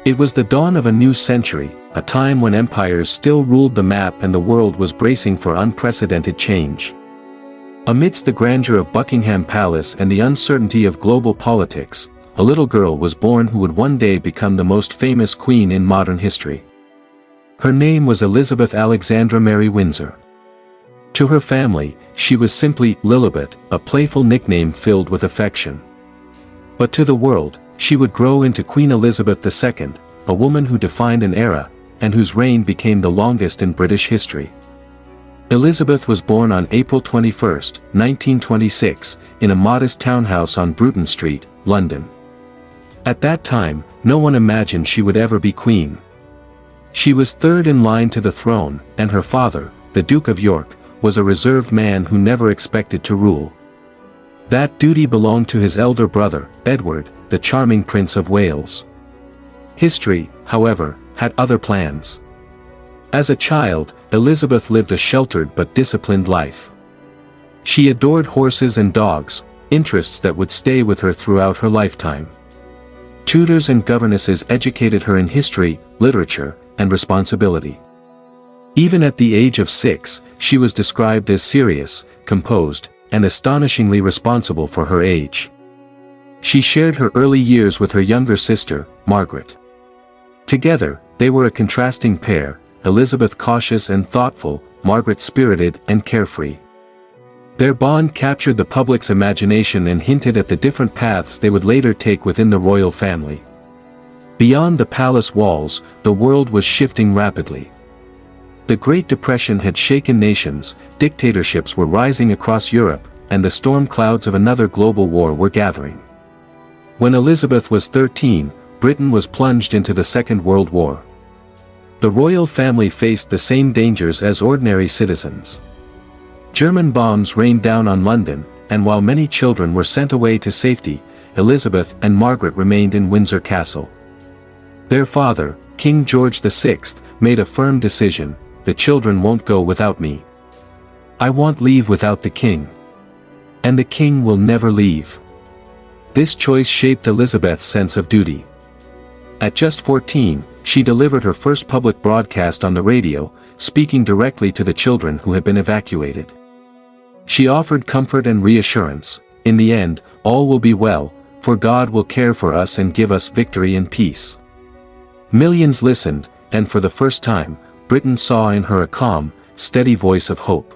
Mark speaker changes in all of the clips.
Speaker 1: It was the dawn of a new century, a time when empires still ruled the map and the world was bracing for unprecedented change. Amidst the grandeur of Buckingham Palace and the uncertainty of global politics, a little girl was born who would one day become the most famous queen in modern history. Her name was Elizabeth Alexandra Mary Windsor. To her family, she was simply Lilibet, a playful nickname filled with affection. But to the world, she would grow into Queen Elizabeth II, a woman who defined an era, and whose reign became the longest in British history. Elizabeth was born on April 21, 1926, in a modest townhouse on Bruton Street, London. At that time, no one imagined she would ever be queen. She was third in line to the throne, and her father, the Duke of York, was a reserved man who never expected to rule. That duty belonged to his elder brother, Edward, the charming Prince of Wales. History, however, had other plans. As a child, Elizabeth lived a sheltered but disciplined life. She adored horses and dogs, interests that would stay with her throughout her lifetime. Tutors and governesses educated her in history, literature, and responsibility. Even at the age of 6, she was described as serious, composed, and astonishingly responsible for her age. She shared her early years with her younger sister, Margaret. Together, they were a contrasting pair, Elizabeth cautious and thoughtful, Margaret spirited and carefree. Their bond captured the public's imagination and hinted at the different paths they would later take within the royal family. Beyond the palace walls, the world was shifting rapidly. The Great Depression had shaken nations, dictatorships were rising across Europe, and the storm clouds of another global war were gathering. When Elizabeth was 13, Britain was plunged into the Second World War. The royal family faced the same dangers as ordinary citizens. German bombs rained down on London, and while many children were sent away to safety, Elizabeth and Margaret remained in Windsor Castle. Their father, King George VI, made a firm decision: the children won't go without me. I won't leave without the king. And the king will never leave. This choice shaped Elizabeth's sense of duty. At just 14, she delivered her first public broadcast on the radio, speaking directly to the children who had been evacuated. She offered comfort and reassurance: in the end, all will be well, for God will care for us and give us victory and peace. Millions listened, and for the first time, Britain saw in her a calm, steady voice of hope.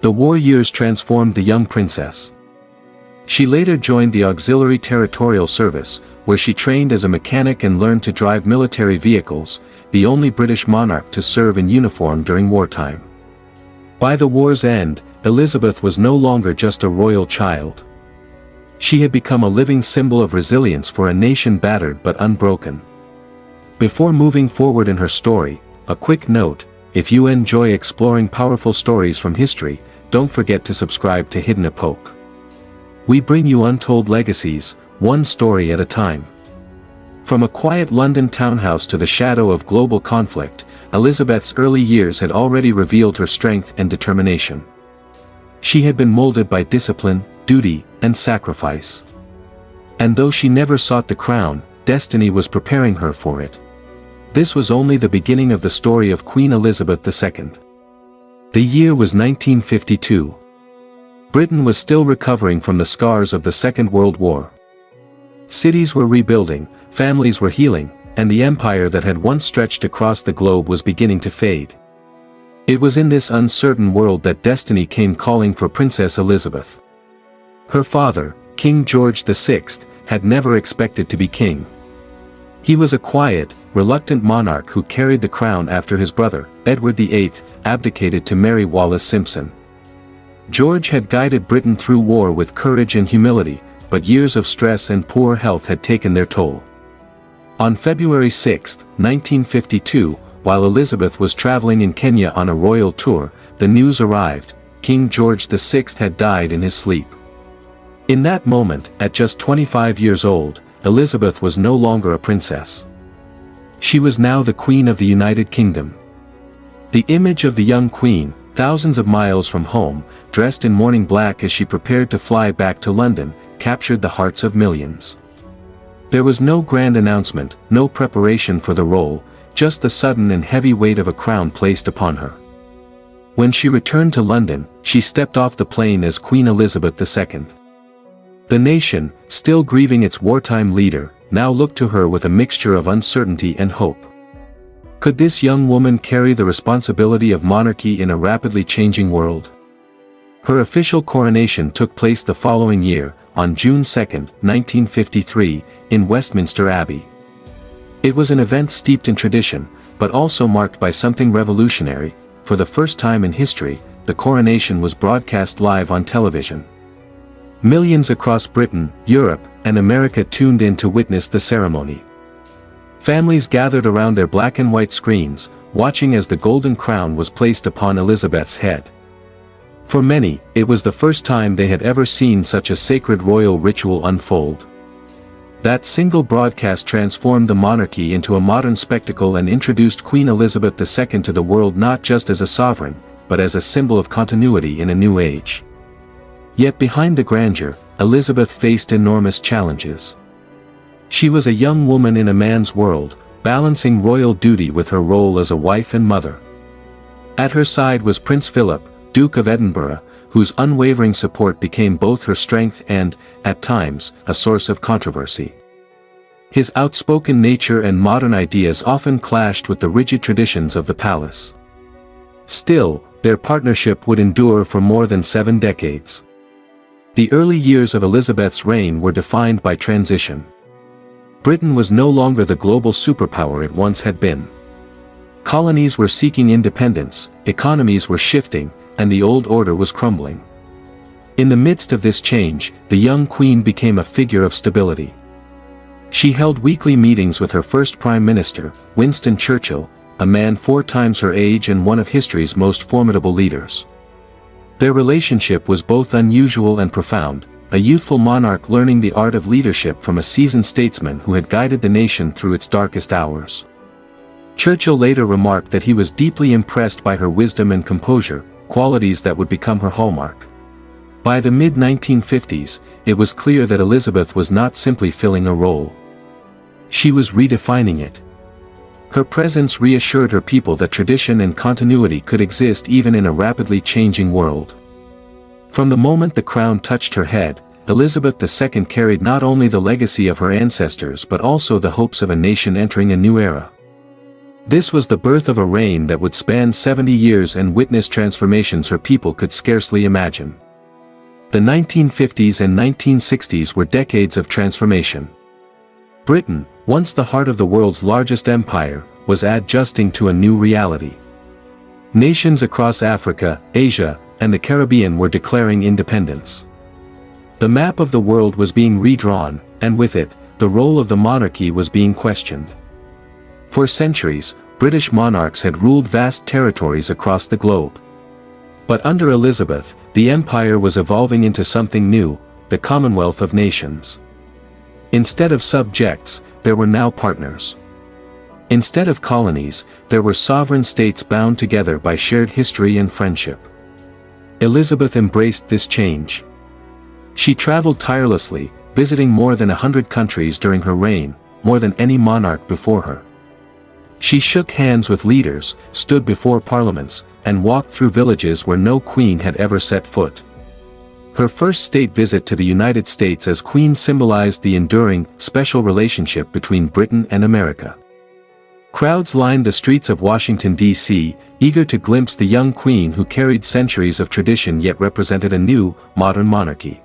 Speaker 1: The war years transformed the young princess. She later joined the Auxiliary Territorial Service, where she trained as a mechanic and learned to drive military vehicles, the only British monarch to serve in uniform during wartime. By the war's end, Elizabeth was no longer just a royal child. She had become a living symbol of resilience for a nation battered but unbroken. Before moving forward in her story, a quick note: if you enjoy exploring powerful stories from history, don't forget to subscribe to Hidden Epoke. We bring you untold legacies, one story at a time. From a quiet London townhouse to the shadow of global conflict, Elizabeth's early years had already revealed her strength and determination. She had been molded by discipline, duty, and sacrifice. And though she never sought the crown, destiny was preparing her for it. This was only the beginning of the story of Queen Elizabeth II. The year was 1952. Britain was still recovering from the scars of the Second World War. Cities were rebuilding, families were healing, and the empire that had once stretched across the globe was beginning to fade. It was in this uncertain world that destiny came calling for Princess Elizabeth. Her father, King George VI, had never expected to be king. He was a quiet, reluctant monarch who carried the crown after his brother, Edward VIII, abdicated to marry Wallis Simpson. George had guided Britain through war with courage and humility, but years of stress and poor health had taken their toll. On February 6, 1952, while Elizabeth was traveling in Kenya on a royal tour, the news arrived: King George VI had died in his sleep. In that moment, at just 25 years old, Elizabeth was no longer a princess. She was now the Queen of the United Kingdom. The image of the young queen, thousands of miles from home, dressed in mourning black as she prepared to fly back to London, captured the hearts of millions. There was no grand announcement, no preparation for the role, just the sudden and heavy weight of a crown placed upon her. When she returned to London, she stepped off the plane as Queen Elizabeth II. The nation, still grieving its wartime leader, now looked to her with a mixture of uncertainty and hope. Could this young woman carry the responsibility of monarchy in a rapidly changing world? Her official coronation took place the following year, on June 2, 1953, in Westminster Abbey. It was an event steeped in tradition, but also marked by something revolutionary. For the first time in history, the coronation was broadcast live on television. Millions across Britain, Europe, and America tuned in to witness the ceremony. Families gathered around their black and white screens, watching as the golden crown was placed upon Elizabeth's head. For many, it was the first time they had ever seen such a sacred royal ritual unfold. That single broadcast transformed the monarchy into a modern spectacle and introduced Queen Elizabeth II to the world not just as a sovereign, but as a symbol of continuity in a new age. Yet behind the grandeur, Elizabeth faced enormous challenges. She was a young woman in a man's world, balancing royal duty with her role as a wife and mother. At her side was Prince Philip, Duke of Edinburgh, whose unwavering support became both her strength and, at times, a source of controversy. His outspoken nature and modern ideas often clashed with the rigid traditions of the palace. Still, their partnership would endure for more than 7 decades. The early years of Elizabeth's reign were defined by transition. Britain was no longer the global superpower it once had been. Colonies were seeking independence, economies were shifting, and the old order was crumbling. In the midst of this change, the young queen became a figure of stability. She held weekly meetings with her first prime minister, Winston Churchill, a man 4 times her age and one of history's most formidable leaders. Their relationship was both unusual and profound, a youthful monarch learning the art of leadership from a seasoned statesman who had guided the nation through its darkest hours. Churchill later remarked that he was deeply impressed by her wisdom and composure, qualities that would become her hallmark. By the mid-1950s, it was clear that Elizabeth was not simply filling a role. She was redefining it. Her presence reassured her people that tradition and continuity could exist even in a rapidly changing world. From the moment the crown touched her head, Elizabeth II carried not only the legacy of her ancestors but also the hopes of a nation entering a new era. This was the birth of a reign that would span 70 years and witness transformations her people could scarcely imagine. The 1950s and 1960s were decades of transformation. Britain, once the heart of the world's largest empire, was adjusting to a new reality. Nations across Africa, Asia, and the Caribbean were declaring independence. The map of the world was being redrawn, and with it, the role of the monarchy was being questioned. For centuries, British monarchs had ruled vast territories across the globe. But under Elizabeth, the empire was evolving into something new, the Commonwealth of Nations. Instead of subjects, there were now partners. Instead of colonies, there were sovereign states bound together by shared history and friendship. Elizabeth embraced this change. She traveled tirelessly, visiting more than 100 countries during her reign, more than any monarch before her. She shook hands with leaders, stood before parliaments, and walked through villages where no queen had ever set foot. Her first state visit to the United States as queen symbolized the enduring, special relationship between Britain and America. Crowds lined the streets of Washington, D.C., eager to glimpse the young queen who carried centuries of tradition yet represented a new, modern monarchy.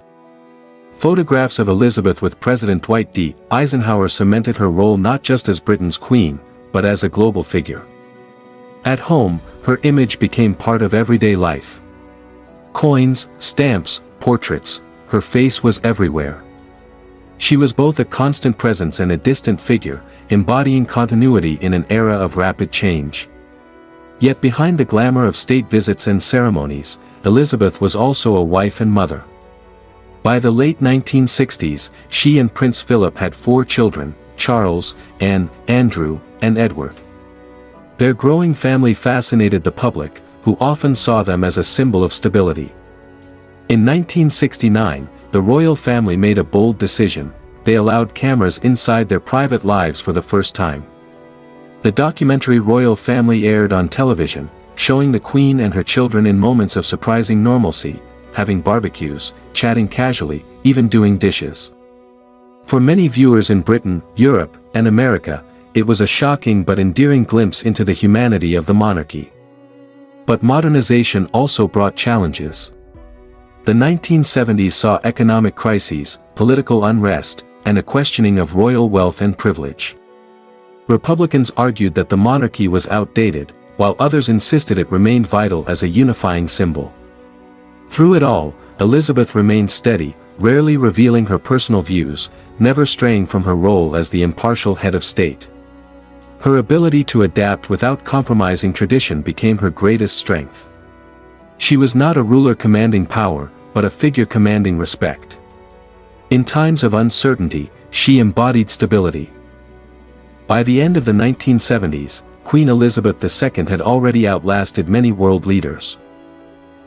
Speaker 1: Photographs of Elizabeth with President Dwight D. Eisenhower cemented her role not just as Britain's queen, but as a global figure. At home, her image became part of everyday life. Coins, stamps, portraits, her face was everywhere. She was both a constant presence and a distant figure, embodying continuity in an era of rapid change. Yet behind the glamour of state visits and ceremonies, Elizabeth was also a wife and mother. By the late 1960s, she and Prince Philip had 4 children, Charles, Anne, Andrew, and Edward. Their growing family fascinated the public, who often saw them as a symbol of stability. In 1969, the royal family made a bold decision. they allowed cameras inside their private lives for the first time. The documentary Royal Family aired on television, showing the Queen and her children in moments of surprising normalcy, having barbecues, chatting casually, even doing dishes. For many viewers in Britain, Europe, and America, it was a shocking but endearing glimpse into the humanity of the monarchy. But modernization also brought challenges. The 1970s saw economic crises, political unrest, and a questioning of royal wealth and privilege. Republicans argued that the monarchy was outdated, while others insisted it remained vital as a unifying symbol. Through it all, Elizabeth remained steady, rarely revealing her personal views, never straying from her role as the impartial head of state. Her ability to adapt without compromising tradition became her greatest strength. She was not a ruler commanding power, but a figure commanding respect. In times of uncertainty, she embodied stability. By the end of the 1970s, Queen Elizabeth II had already outlasted many world leaders.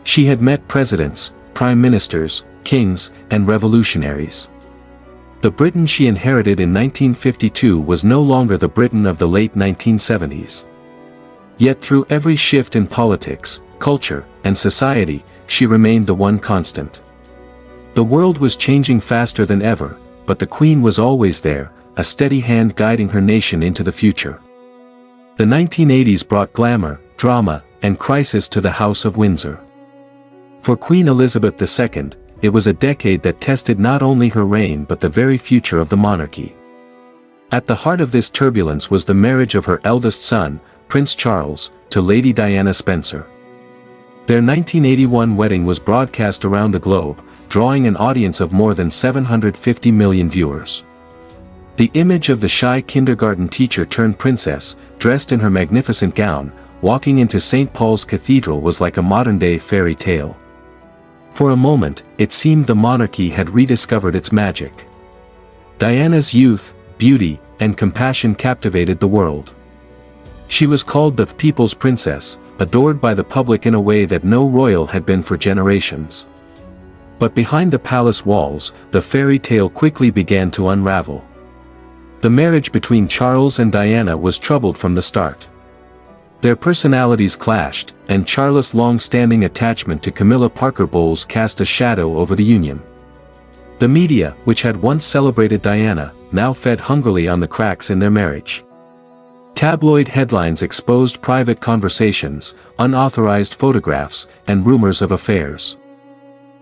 Speaker 1: She had met presidents, prime ministers, kings, and revolutionaries. The Britain she inherited in 1952 was no longer the Britain of the late 1970s. Yet through every shift in politics, culture, and society, she remained the one constant. The world was changing faster than ever, but the Queen was always there, a steady hand guiding her nation into the future. The 1980s brought glamour, drama, and crisis to the House of Windsor. For Queen Elizabeth II, it was a decade that tested not only her reign but the very future of the monarchy. At the heart of this turbulence was the marriage of her eldest son, Prince Charles, to Lady Diana Spencer. Their 1981 wedding was broadcast around the globe, drawing an audience of more than 750 million viewers. The image of the shy kindergarten teacher turned princess, dressed in her magnificent gown, walking into St. Paul's Cathedral was like a modern-day fairy tale. For a moment, it seemed the monarchy had rediscovered its magic. Diana's youth, beauty, and compassion captivated the world. She was called the People's Princess, adored by the public in a way that no royal had been for generations. But behind the palace walls, the fairy tale quickly began to unravel. The marriage between Charles and Diana was troubled from the start. Their personalities clashed, and Charles' long-standing attachment to Camilla Parker Bowles cast a shadow over the union. The media, which had once celebrated Diana, now fed hungrily on the cracks in their marriage. Tabloid headlines exposed private conversations, unauthorized photographs, and rumors of affairs.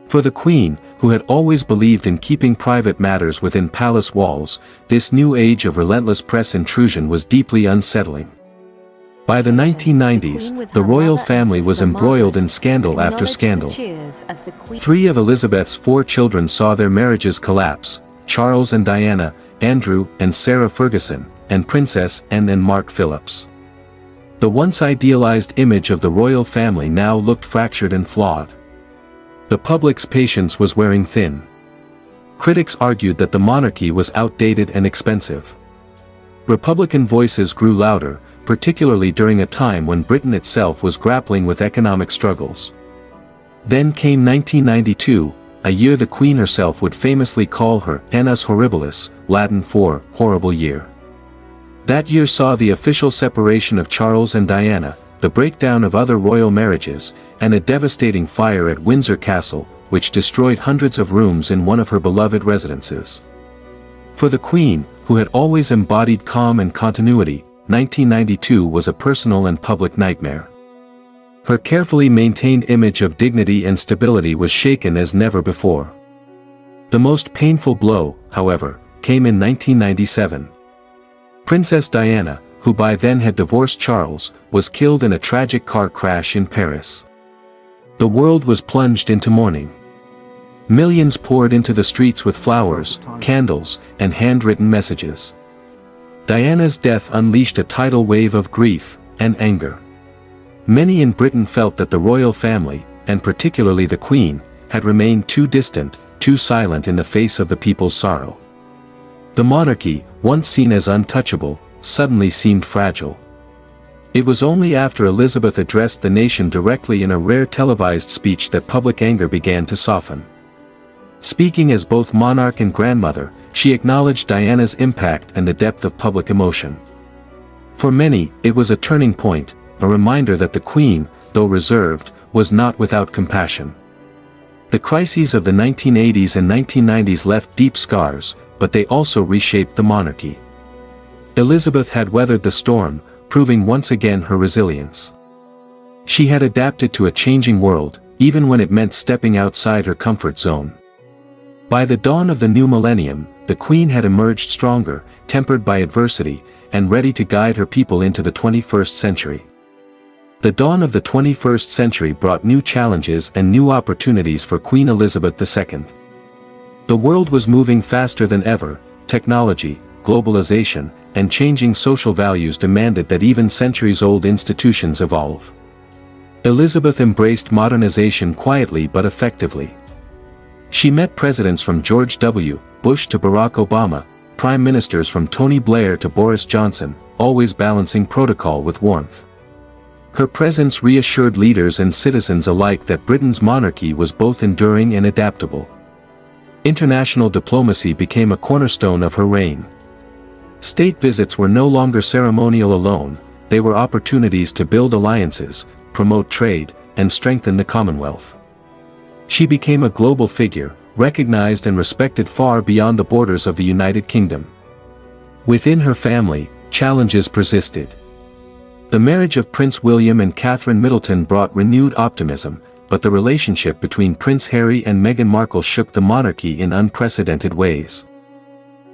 Speaker 1: For the Queen, who had always believed in keeping private matters within palace walls, this new age of relentless press intrusion was deeply unsettling. By the 1990s, the royal family was embroiled in scandal after scandal. 3 of Elizabeth's 4 children saw their marriages collapse: Charles and Diana, Andrew and Sarah Ferguson, and Princess Anne and Mark Phillips. The once idealized image of the royal family now looked fractured and flawed. The public's patience was wearing thin. Critics argued that the monarchy was outdated and expensive. Republican voices grew louder, particularly during a time when Britain itself was grappling with economic struggles. Then came 1992, a year the Queen herself would famously call her annus horribilis, Latin for horrible year. That year saw the official separation of Charles and Diana, the breakdown of other royal marriages, and a devastating fire at Windsor Castle, which destroyed hundreds of rooms in one of her beloved residences. For the Queen, who had always embodied calm and continuity, 1992 was a personal and public nightmare. Her carefully maintained image of dignity and stability was shaken as never before. The most painful blow, however, came in 1997. Princess Diana, who by then had divorced Charles, was killed in a tragic car crash in Paris. The world was plunged into mourning. Millions poured into the streets with flowers, candles, and handwritten messages. Diana's death unleashed a tidal wave of grief and anger. Many in Britain felt that the royal family, and particularly the Queen, had remained too distant, too silent in the face of the people's sorrow. The monarchy, once seen as untouchable, suddenly seemed fragile. It was only after Elizabeth addressed the nation directly in a rare televised speech that public anger began to soften. Speaking as both monarch and grandmother, she acknowledged Diana's impact and the depth of public emotion. For many, it was a turning point, a reminder that the Queen, though reserved, was not without compassion. The crises of the 1980s and 1990s left deep scars, but they also reshaped the monarchy. Elizabeth had weathered the storm, proving once again her resilience. She had adapted to a changing world, even when it meant stepping outside her comfort zone. By the dawn of the new millennium, the Queen had emerged stronger, tempered by adversity, and ready to guide her people into the 21st century. The dawn of the 21st century brought new challenges and new opportunities for Queen Elizabeth II. The world was moving faster than ever. Technology, globalization, and changing social values demanded that even centuries-old institutions evolve. Elizabeth embraced modernization quietly but effectively. She met presidents from George W. Bush to Barack Obama, prime ministers from Tony Blair to Boris Johnson, always balancing protocol with warmth. Her presence reassured leaders and citizens alike that Britain's monarchy was both enduring and adaptable. International diplomacy became a cornerstone of her reign. State visits were no longer ceremonial alone, they were opportunities to build alliances, promote trade, and strengthen the Commonwealth. She became a global figure, recognized and respected far beyond the borders of the United Kingdom. Within her family, challenges persisted. The marriage of Prince William and Catherine Middleton brought renewed optimism, but the relationship between Prince Harry and Meghan Markle shook the monarchy in unprecedented ways.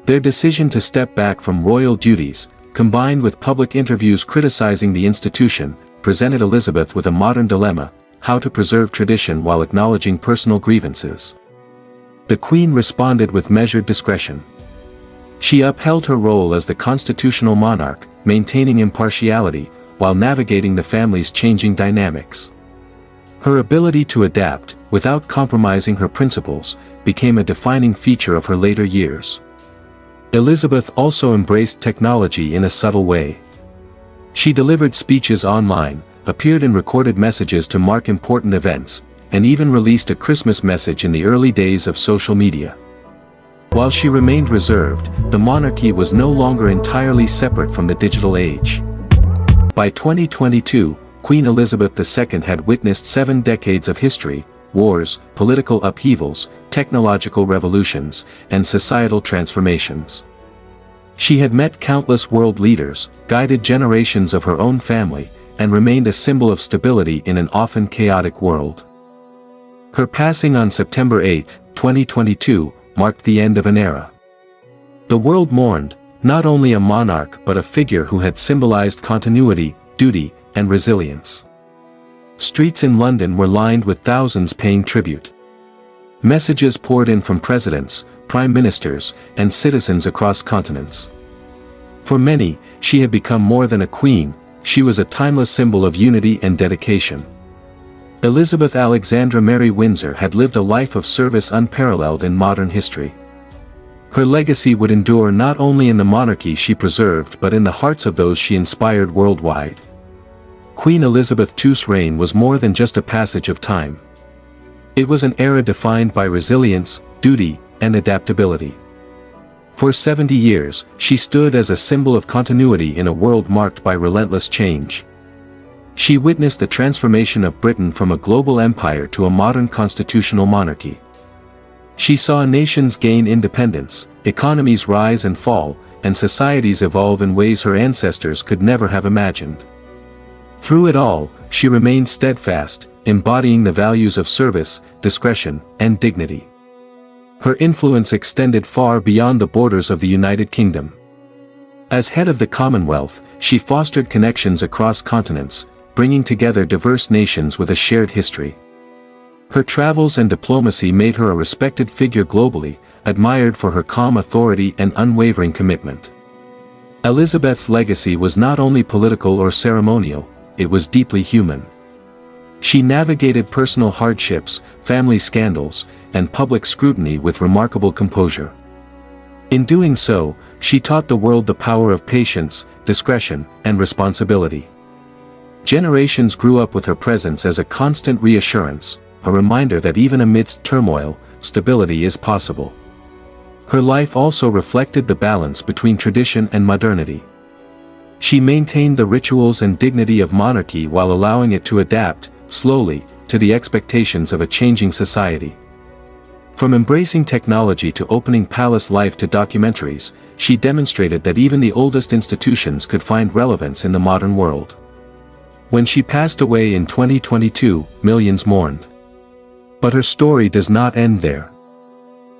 Speaker 1: Their decision to step back from royal duties, combined with public interviews criticizing the institution, presented Elizabeth with a modern dilemma: how to preserve tradition while acknowledging personal grievances. The Queen responded with measured discretion. She upheld her role as the constitutional monarch, maintaining impartiality, while navigating the family's changing dynamics. Her ability to adapt, without compromising her principles, became a defining feature of her later years. Elizabeth also embraced technology in a subtle way. She delivered speeches online, appeared in recorded messages to mark important events, and even released a Christmas message in the early days of social media. While she remained reserved, the monarchy was no longer entirely separate from the digital age. By 2022, Queen Elizabeth II had witnessed 7 decades of history, wars, political upheavals, technological revolutions, and societal transformations. She had met countless world leaders, guided generations of her own family, and remained a symbol of stability in an often chaotic world. Her passing on September 8, 2022, marked the end of an era. The world mourned, not only a monarch but a figure who had symbolized continuity, duty, and resilience. Streets in London were lined with thousands paying tribute. Messages poured in from presidents, prime ministers, and citizens across continents. For many, she had become more than a queen, she was a timeless symbol of unity and dedication. Elizabeth Alexandra Mary Windsor had lived a life of service unparalleled in modern history. Her legacy would endure not only in the monarchy she preserved but in the hearts of those she inspired worldwide. Queen Elizabeth II's reign was more than just a passage of time. It was an era defined by resilience, duty, and adaptability. For 70 years, she stood as a symbol of continuity in a world marked by relentless change. She witnessed the transformation of Britain from a global empire to a modern constitutional monarchy. She saw nations gain independence, economies rise and fall, and societies evolve in ways her ancestors could never have imagined. Through it all, she remained steadfast, embodying the values of service, discretion, and dignity. Her influence extended far beyond the borders of the United Kingdom. As head of the Commonwealth, she fostered connections across continents, bringing together diverse nations with a shared history. Her travels and diplomacy made her a respected figure globally, admired for her calm authority and unwavering commitment. Elizabeth's legacy was not only political or ceremonial, it was deeply human. She navigated personal hardships, family scandals, and public scrutiny with remarkable composure. In doing so, she taught the world the power of patience, discretion, and responsibility. Generations grew up with her presence as a constant reassurance, a reminder that even amidst turmoil, stability is possible. Her life also reflected the balance between tradition and modernity. She maintained the rituals and dignity of monarchy while allowing it to adapt, slowly, to the expectations of a changing society. From embracing technology to opening palace life to documentaries, she demonstrated that even the oldest institutions could find relevance in the modern world. When she passed away in 2022, millions mourned. But her story does not end there.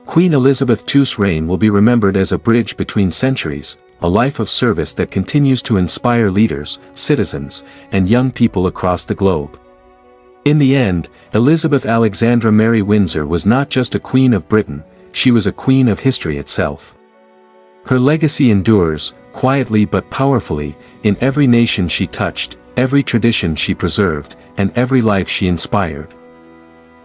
Speaker 1: Queen Elizabeth II's reign will be remembered as a bridge between centuries, a life of service that continues to inspire leaders, citizens, and young people across the globe. In the end, Elizabeth Alexandra Mary Windsor was not just a queen of Britain, she was a queen of history itself. Her legacy endures, quietly but powerfully, in every nation she touched, every tradition she preserved, and every life she inspired.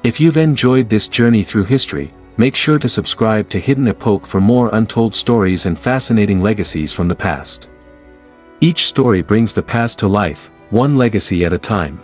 Speaker 1: If you've enjoyed this journey through history, make sure to subscribe to Hidden Epoke for more untold stories and fascinating legacies from the past. Each story brings the past to life, one legacy at a time.